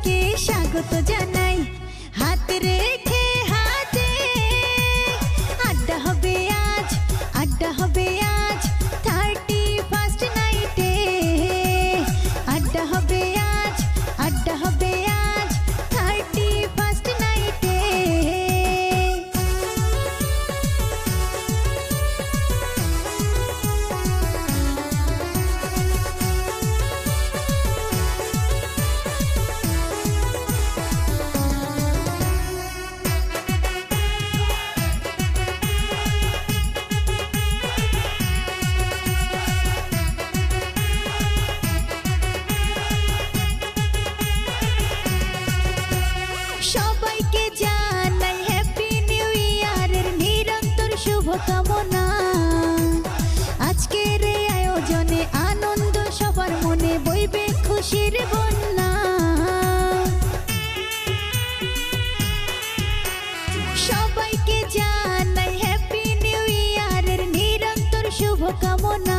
সবাইকে স্বাগত জানাই। হাত রেখে হাতে আড্ডা হবে আজ, আড্ডা হবে আজ 31st নাইটে। আড্ডা হবে আজ, আড্ডা হবে আজ 31st নাইটে। সবাইকে জানাই হ্যাপি নিউ ইয়ারের নিরন্তর শুভকামনা। আজকের এই আয়োজনে আনন্দ সবার মনে বইবে খুশির বন্যা। সবাইকে জানাই হ্যাপি নিউ ইয়ারের নিরন্তর শুভকামনা।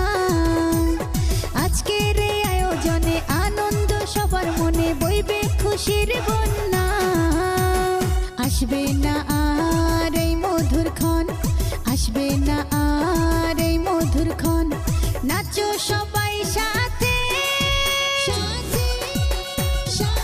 আজকের এই আয়োজনে আনন্দ সবার মনে বইবে খুশির বন্যা। আসবে না আর এই মধুর ক্ষণ, আসবে না আর এই মধুর ক্ষণ। নাচো সবাই সাথে সাথে সাথে।